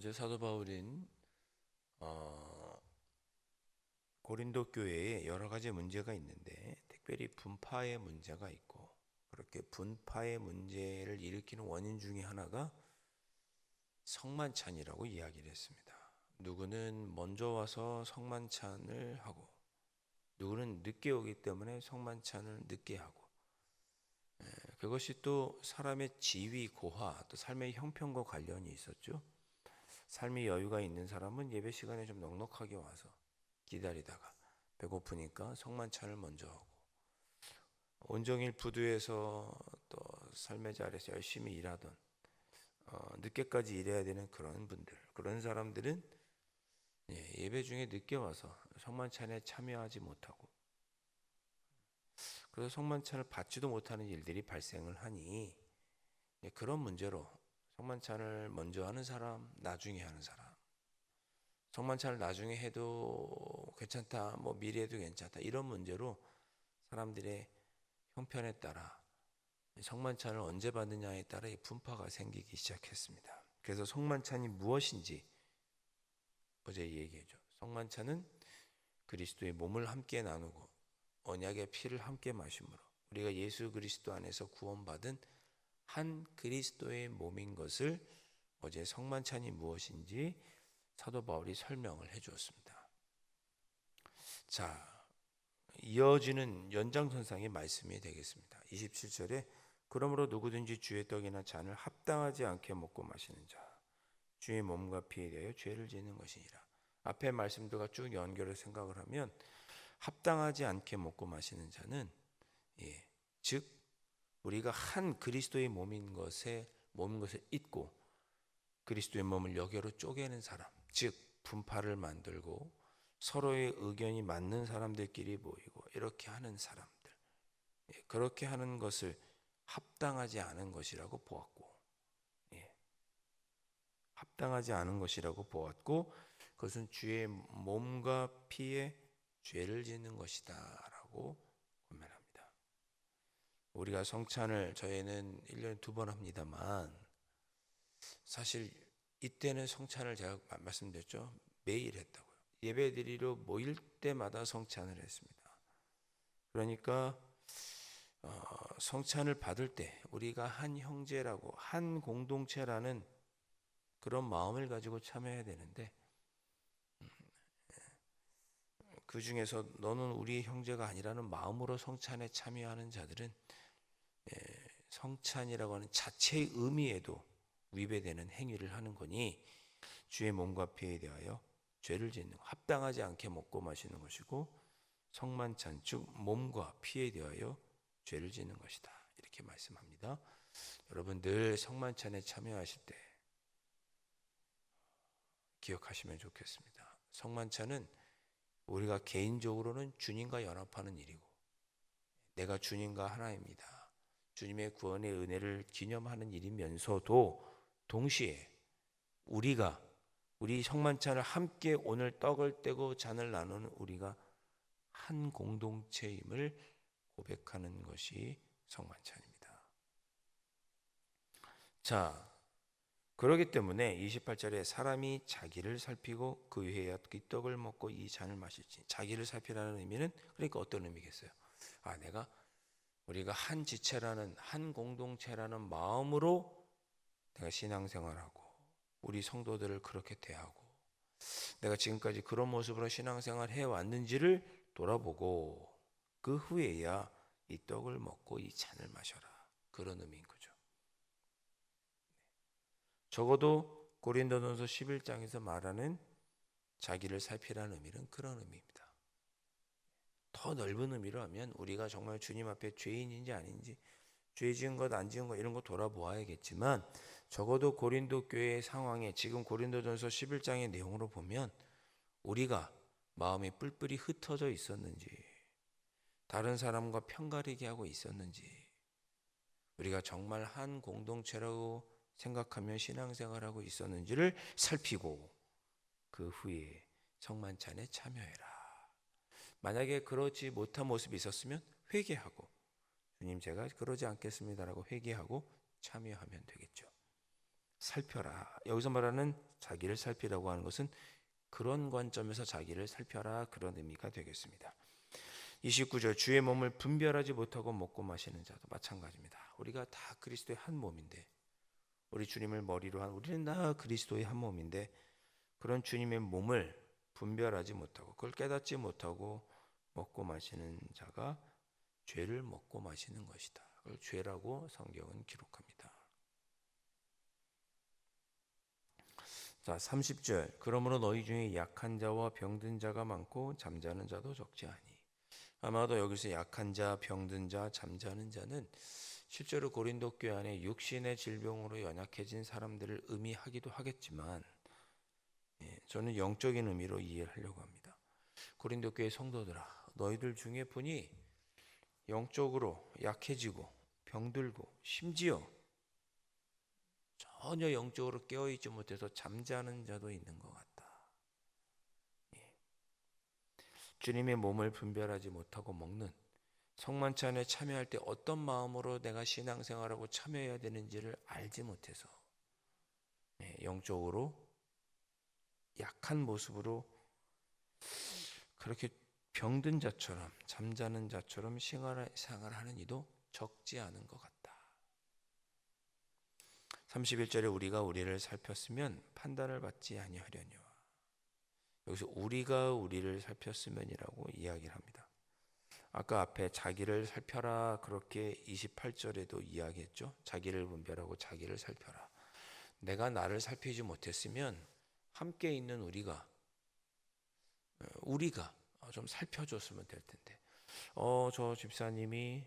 어제 사도 바울은 고린도 교회에 여러 가지 문제가 있는데 특별히 분파의 문제가 있고, 그렇게 분파의 문제를 일으키는 원인 중에 하나가 성만찬이라고 이야기를 했습니다. 누구는 먼저 와서 성만찬을 하고, 누구는 늦게 오기 때문에 성만찬을 늦게 하고, 그것이 또 사람의 지위, 고하, 또 삶의 형편과 관련이 있었죠. 삶의 여유가 있는 사람은 예배 시간에 좀 넉넉하게 와서 기다리다가 배고프니까 성만찬을 먼저 하고, 온종일 부두에서 또 삶의 자리에서 열심히 일하던 늦게까지 일해야 되는 그런 분들, 그런 사람들은 예배 중에 늦게 와서 성만찬에 참여하지 못하고, 그래서 성만찬을 받지도 못하는 일들이 발생을 하니, 그런 문제로 성만찬을 먼저 하는 사람, 나중에 하는 사람, 성만찬을 나중에 해도 괜찮다, 뭐 미리 해도 괜찮다, 이런 문제로 사람들의 형편에 따라 성만찬을 언제 받느냐에 따라 이 분파가 생기기 시작했습니다. 그래서 성만찬이 무엇인지 어제 얘기했죠. 성만찬은 그리스도의 몸을 함께 나누고 언약의 피를 함께 마심으로 우리가 예수 그리스도 안에서 구원받은 한 그리스도의 몸인 것을 어제 성만찬이 무엇인지 사도 바울이 설명을 해주었습니다. 자, 이어지는 연장선상의 말씀이 되겠습니다. 27절에 그러므로 누구든지 주의 떡이나 잔을 합당하지 않게 먹고 마시는 자, 주의 몸과 피에 대하여 죄를 짓는 것이니라. 앞에 말씀들과 쭉 연결을 생각을 하면 합당하지 않게 먹고 마시는 자는 즉 우리가 한 그리스도의 몸인 것을 잊고 그리스도의 몸을 여겨로 쪼개는 사람, 즉 분파를 만들고 서로의 의견이 맞는 사람들끼리 모이고 이렇게 하는 사람들, 그렇게 하는 것을 합당하지 않은 것이라고 보았고, 합당하지 않은 것이라고 보았고, 그것은 주의 몸과 피에 죄를 짓는 것이다 라고 고면합니다. 우리가 성찬을 저희는 1년에 2번 합니다만, 사실 이때는 성찬을 제가 말씀드렸죠, 매일 했다고요. 예배드리러 모일 때마다 성찬을 했습니다. 그러니까 성찬을 받을 때 우리가 한 형제라고, 한 공동체라는 그런 마음을 가지고 참여해야 되는데, 그 중에서 너는 우리의 형제가 아니라는 마음으로 성찬에 참여하는 자들은 성찬이라고 하는 자체의 의미에도 위배되는 행위를 하는 거니, 주의 몸과 피에 대하여 죄를 짓는, 합당하지 않게 먹고 마시는 것이고, 성만찬 즉 몸과 피에 대하여 죄를 짓는 것이다, 이렇게 말씀합니다. 여러분 늘 성만찬에 참여하실 때 기억하시면 좋겠습니다. 성만찬은 우리가 개인적으로는 주님과 연합하는 일이고, 내가 주님과 하나입니다, 주님의 구원의 은혜를 기념하는 일이면서도 동시에 우리 성만찬을 함께 오늘 떡을 떼고 잔을 나누는 우리가 한 공동체임을 고백하는 것이 성만찬입니다. 자, 그렇기 때문에 28절에 사람이 자기를 살피고 그 후에 이 떡을 먹고 이 잔을 마실지, 자기를 살피라는 의미는 그러니까 어떤 의미겠어요? 우리가 한 지체라는, 한 공동체라는 마음으로 내가 신앙생활하고 우리 성도들을 그렇게 대하고 내가 지금까지 그런 모습으로 신앙생활 해왔는지를 돌아보고 그 후에야 이 떡을 먹고 이 잔을 마셔라, 그런 의미인 거죠. 적어도 고린도전서 11장에서 말하는 자기를 살피라는 의미는 그런 의미입니다. 더 넓은 의미로 하면 우리가 정말 주님 앞에 죄인인지 아닌지, 죄 지은 것 안 지은 것 이런 거 돌아보아야겠지만, 적어도 고린도 교회의 상황에 지금 고린도전서 11장의 내용으로 보면 우리가 마음이 뿔뿔이 흩어져 있었는지, 다른 사람과 편가르게 하고 있었는지, 우리가 정말 한 공동체라고 생각하며 신앙생활하고 있었는지를 살피고 그 후에 성만찬에 참여해라. 만약에 그렇지 못한 모습이 있었으면 회개하고, 주님 제가 그러지 않겠습니다라고 회개하고 참여하면 되겠죠. 살펴라, 여기서 말하는 자기를 살피라고 하는 것은 그런 관점에서 자기를 살펴라, 그런 의미가 되겠습니다. 29절, 주의 몸을 분별하지 못하고 먹고 마시는 자도 마찬가지입니다. 우리가 다 그리스도의 한 몸인데, 우리 주님을 머리로 한 우리는 다 그리스도의 한 몸인데, 그런 주님의 몸을 분별하지 못하고 그걸 깨닫지 못하고 먹고 마시는 자가 죄를 먹고 마시는 것이다. 그걸 죄라고 성경은 기록합니다. 자, 30절, 그러므로 너희 중에 약한 자와 병든 자가 많고 잠자는 자도 적지 아니. 아마도 여기서 약한 자, 병든 자, 잠자는 자는 실제로 고린도 교회 안에 육신의 질병으로 연약해진 사람들을 의미하기도 하겠지만, 저는 영적인 의미로 이해하려고 합니다. 고린도 교회 성도들아, 너희들 중에 분이 영적으로 약해지고 병들고 심지어 전혀 영적으로 깨어있지 못해서 잠자는 자도 있는 것 같다. 주님의 몸을 분별하지 못하고 먹는, 성만찬에 참여할 때 어떤 마음으로 내가 신앙생활하고 참여해야 되는지를 알지 못해서 영적으로 약한 모습으로 그렇게 병든 자처럼 잠자는 자처럼 생활하는 이도 적지 않은 것 같다. 31절에 우리가 우리를 살폈으면 판단을 받지 아니하려니와. 여기서 우리가 우리를 살폈으면이라고 이야기를 합니다. 아까 앞에 자기를 살펴라 그렇게 28절에도 이야기했죠. 자기를 분별하고 자기를 살펴라. 내가 나를 살피지 못했으면 함께 있는 우리가 좀 살펴줬으면 될 텐데, 저 집사님이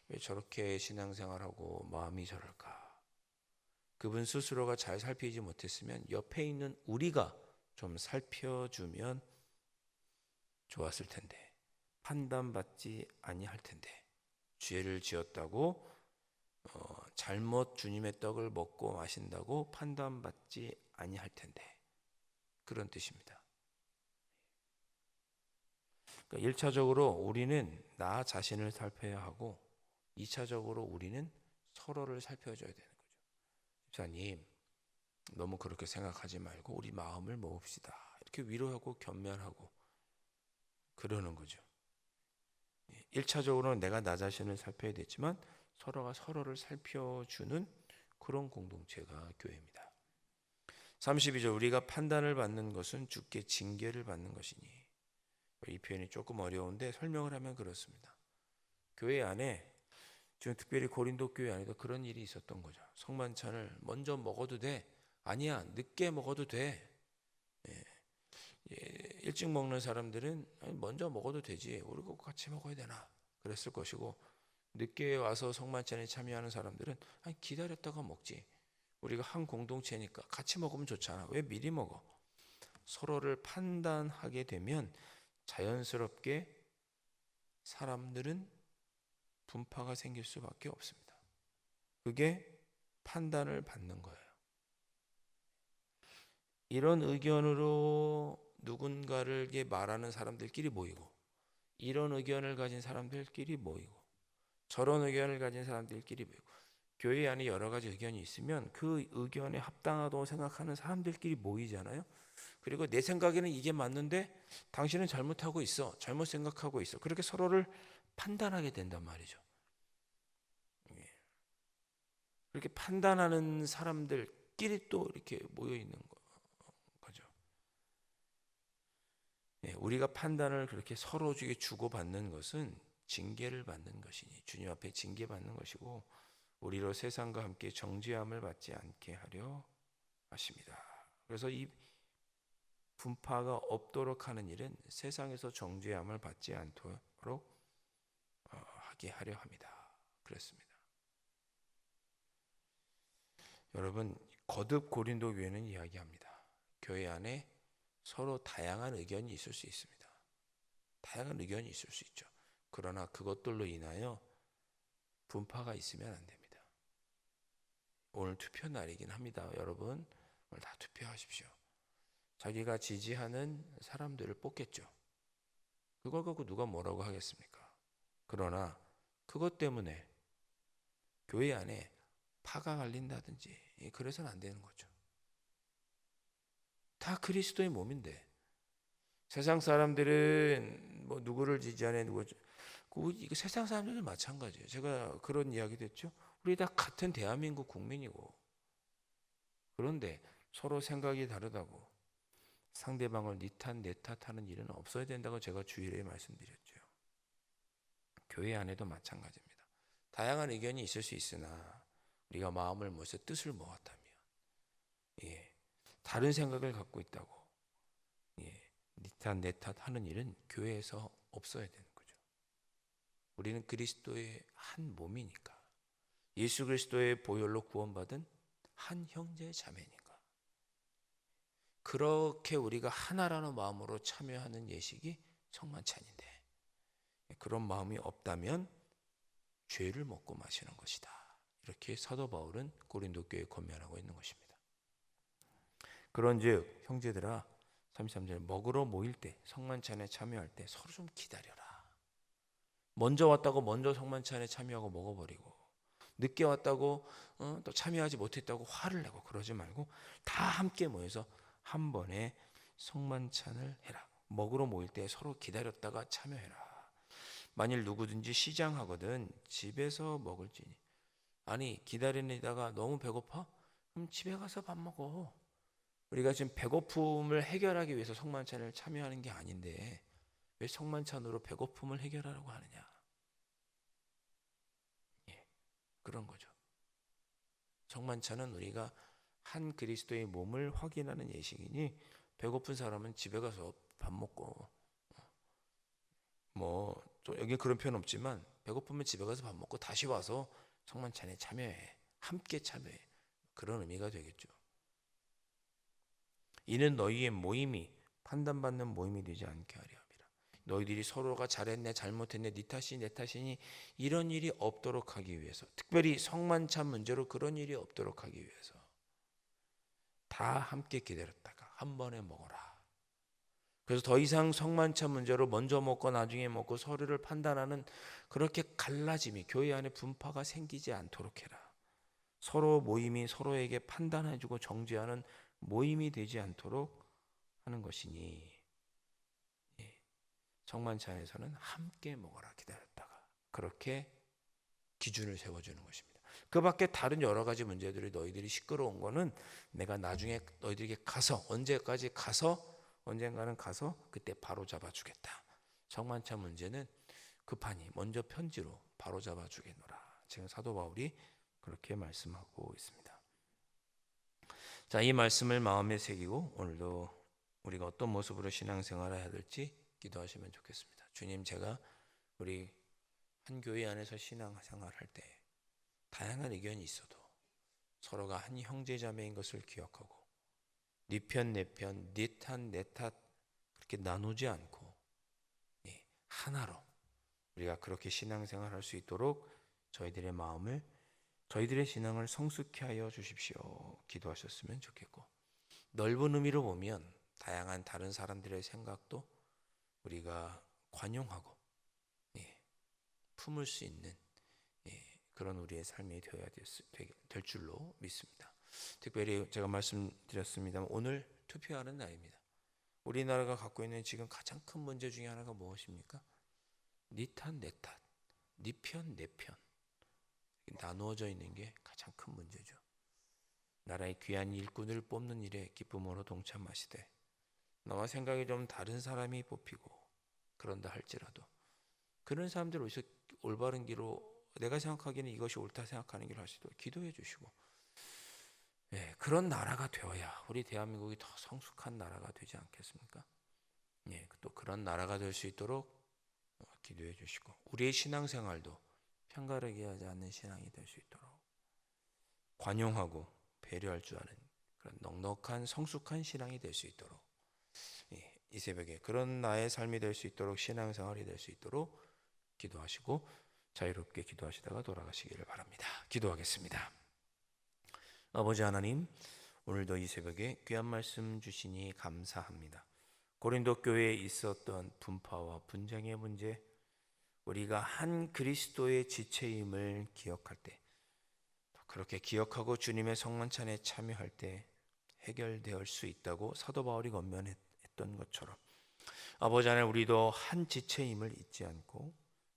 왜 저렇게 신앙생활하고 마음이 저럴까? 그분 스스로가 잘 살피지 못했으면 옆에 있는 우리가 좀 살펴주면 좋았을 텐데, 판단받지 아니할 텐데, 죄를 지었다고 잘못 주님의 떡을 먹고 마신다고 판단받지 아니할 텐데, 그런 뜻입니다. 그러니까 1차적으로 우리는 나 자신을 살펴야 하고 2차적으로 우리는 서로를 살펴줘야 되는 거죠. 집사님, 너무 그렇게 생각하지 말고 우리 마음을 모읍시다. 이렇게 위로하고 견면하고 그러는 거죠. 1차적으로는 내가 나 자신을 살펴야 되지만 서로가 서로를 살펴주는 그런 공동체가 교회입니다. 32절, 우리가 판단을 받는 것은 주께 징계를 받는 것이니. 이 표현이 조금 어려운데 설명을 하면 그렇습니다. 교회 안에, 지금 특별히 고린도 교회 안에도 그런 일이 있었던 거죠. 성만찬을 먼저 먹어도 돼? 아니야, 늦게 먹어도 돼. 일찍 먹는 사람들은 먼저 먹어도 되지, 우리가 같이 먹어야 되나 그랬을 것이고, 늦게 와서 성만찬에 참여하는 사람들은 기다렸다가 먹지, 우리가 한 공동체니까 같이 먹으면 좋잖아, 왜 미리 먹어? 서로를 판단하게 되면 자연스럽게 사람들은 분파가 생길 수밖에 없습니다. 그게 판단을 받는 거예요. 이런 의견으로 누군가를 말하는 사람들끼리 모이고, 이런 의견을 가진 사람들끼리 모이고, 저런 의견을 가진 사람들끼리 모이고, 교회 안에 여러 가지 의견이 있으면 그 의견에 합당하다고 생각하는 사람들끼리 모이잖아요. 그리고 내 생각에는 이게 맞는데 당신은 잘못하고 있어, 잘못 생각하고 있어, 그렇게 서로를 판단하게 된단 말이죠. 그렇게 판단하는 사람들끼리 또 이렇게 모여 있는 거죠. 우리가 판단을 그렇게 서로 주고받는 것은 징계를 받는 것이니, 주님 앞에 징계받는 것이고, 우리로 세상과 함께 정죄함을 받지 않게 하려 하십니다. 그래서 이 분파가 없도록 하는 일은 세상에서 정죄함을 받지 않도록 하게 하려 합니다. 그렇습니다. 여러분, 거듭 고린도 교회는 이야기합니다. 교회 안에 서로 다양한 의견이 있을 수 있습니다. 다양한 의견이 있을 수 있죠. 그러나 그것들로 인하여 분파가 있으면 안 됩니다. 오늘 투표 날이긴 합니다. 여러분, 오늘 다 투표하십시오. 자기가 지지하는 사람들을 뽑겠죠. 그걸 갖고 누가 뭐라고 하겠습니까? 그러나 그것 때문에 교회 안에 파가 갈린다든지 그래서는 안 되는 거죠. 다 그리스도의 몸인데 세상 사람들은 뭐 누구를 지지하네 이거 세상 사람들은 마찬가지예요. 제가 그런 이야기도 했죠. 우리 다 같은 대한민국 국민이고 그런데 서로 생각이 다르다고 상대방을 네 탓, 내 탓하는 일은 없어야 된다고 제가 주일에 말씀드렸죠. 교회 안에도 마찬가지입니다. 다양한 의견이 있을 수 있으나 우리가 마음을 모아서 뜻을 모았다면 다른 생각을 갖고 있다고 네 탓, 내 탓하는 일은 교회에서 없어야 되는 거죠. 우리는 그리스도의 한 몸이니까 예수 그리스도의 보혈로 구원받은 한 형제 자매니까 그렇게 우리가 하나라는 마음으로 참여하는 예식이 성만찬인데 그런 마음이 없다면 죄를 먹고 마시는 것이다. 이렇게 사도 바울은 고린도 교회에 권면하고 있는 것입니다. 그런즉 형제들아 33절 먹으러 모일 때 성만찬에 참여할 때 서로 좀 기다려라. 먼저 왔다고 먼저 성만찬에 참여하고 먹어버리고 늦게 왔다고 또 참여하지 못했다고 화를 내고 그러지 말고 다 함께 모여서 한 번에 성만찬을 해라. 먹으러 모일 때 서로 기다렸다가 참여해라. 만일 누구든지 시장하거든 집에서 먹을지니 아니 기다리다가 너무 배고파? 그럼 집에 가서 밥 먹어. 우리가 지금 배고픔을 해결하기 위해서 성만찬을 참여하는 게 아닌데 왜 성만찬으로 배고픔을 해결하려고 하느냐? 그런 거죠. 성만찬은 우리가 한 그리스도의 몸을 확인하는 예식이니 배고픈 사람은 집에 가서 밥 먹고 또 여기 그런 표현 없지만 배고프면 집에 가서 밥 먹고 다시 와서 성만찬에 참여해. 함께 참여해. 그런 의미가 되겠죠. 이는 너희의 모임이 판단받는 모임이 되지 않게 하려 함이라. 너희들이 서로가 잘했네 잘못했네 네 탓이 내 탓이니 이런 일이 없도록 하기 위해서 특별히 성만찬 문제로 그런 일이 없도록 하기 위해서 다 함께 기다렸다가 한 번에 먹어라. 그래서 더 이상 성만찬 문제로 먼저 먹고 나중에 먹고 서로를 판단하는 그렇게 갈라짐이 교회 안에 분파가 생기지 않도록 해라. 서로 모임이 서로에게 판단해주고 정죄하는 모임이 되지 않도록 하는 것이니 성만찬에서는 함께 먹어라 기다렸다가 그렇게 기준을 세워주는 것입니다. 그 밖에 다른 여러 가지 문제들이 너희들이 시끄러운 거는 내가 나중에 너희들에게 가서 언젠가는 가서 그때 바로 잡아주겠다. 성만찬 문제는 급하니 먼저 편지로 바로 잡아주겠노라. 지금 사도 바울이 그렇게 말씀하고 있습니다. 자, 이 말씀을 마음에 새기고 오늘도 우리가 어떤 모습으로 신앙생활을 해야 될지 기도하시면 좋겠습니다. 주님, 제가 우리 한 교회 안에서 신앙생활할 때 다양한 의견이 있어도 서로가 한 형제자매인 것을 기억하고 네 편, 내 편, 네 탓, 내 탓 그렇게 나누지 않고 하나로 우리가 그렇게 신앙생활할 수 있도록 저희들의 마음을 저희들의 신앙을 성숙케 하여 주십시오. 기도하셨으면 좋겠고 넓은 의미로 보면 다양한 다른 사람들의 생각도 우리가 관용하고 품을 수 있는 그런 우리의 삶이 되어야 될 줄로 믿습니다. 특별히 제가 말씀드렸습니다만 오늘 투표하는 날입니다. 우리나라가 갖고 있는 지금 가장 큰 문제 중에 하나가 무엇입니까? 네 탓, 내 탓, 네 편, 내 편 나누어져 있는 게 가장 큰 문제죠. 나라의 귀한 일꾼을 뽑는 일에 기쁨으로 동참하시되 나와 생각이 좀 다른 사람이 뽑히고 그런다 할지라도 그런 사람들 어디서 올바른 길로 내가 생각하기에는 이것이 옳다 생각하는 길을 할 수 있도록 기도해 주시고 그런 나라가 되어야 우리 대한민국이 더 성숙한 나라가 되지 않겠습니까? 또 그런 나라가 될 수 있도록 기도해 주시고 우리의 신앙생활도 편가르게 하지 않는 신앙이 될 수 있도록 관용하고 배려할 줄 아는 그런 넉넉한 성숙한 신앙이 될 수 있도록 이 새벽에 그런 나의 삶이 될 수 있도록 신앙생활이 될 수 있도록 기도하시고 자유롭게 기도하시다가 돌아가시기를 바랍니다. 기도하겠습니다. 아버지 하나님, 오늘도 이 새벽에 귀한 말씀 주시니 감사합니다. 고린도 교회에 있었던 분파와 분쟁의 문제, 우리가 한 그리스도의 지체임을 기억할 때, 그렇게 기억하고 주님의 성만찬에 참여할 때 해결될 수 있다고 사도 바울이 권면했던 것처럼 아버지 하나님, 우리도 한 지체임을 잊지 않고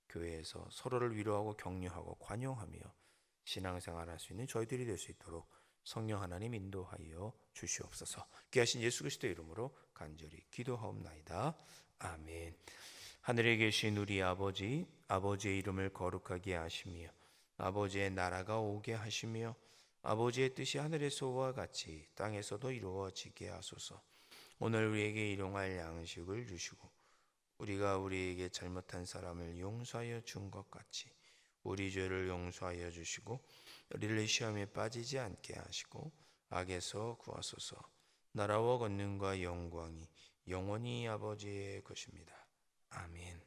교회에서 서로를 위로하고 격려하고 관용하며 신앙생활할 수 있는 저희들이 될 수 있도록 성령 하나님 인도하여 주시옵소서. 귀하신 예수 그리스도의 이름으로 간절히 기도하옵나이다. 아멘. 하늘에 계신 우리 아버지, 아버지의 이름을 거룩하게 하시며 아버지의 나라가 오게 하시며 아버지의 뜻이 하늘에서와 같이 땅에서도 이루어지게 하소서. 오늘 우리에게 일용할 양식을 주시고 우리가 우리에게 잘못한 사람을 용서하여 준 것 같이 우리 죄를 용서하여 주시고 우리를 시험에 빠지지 않게 하시고 악에서 구하소서. 나라와 권능과 영광이 영원히 아버지의 것입니다. 아멘.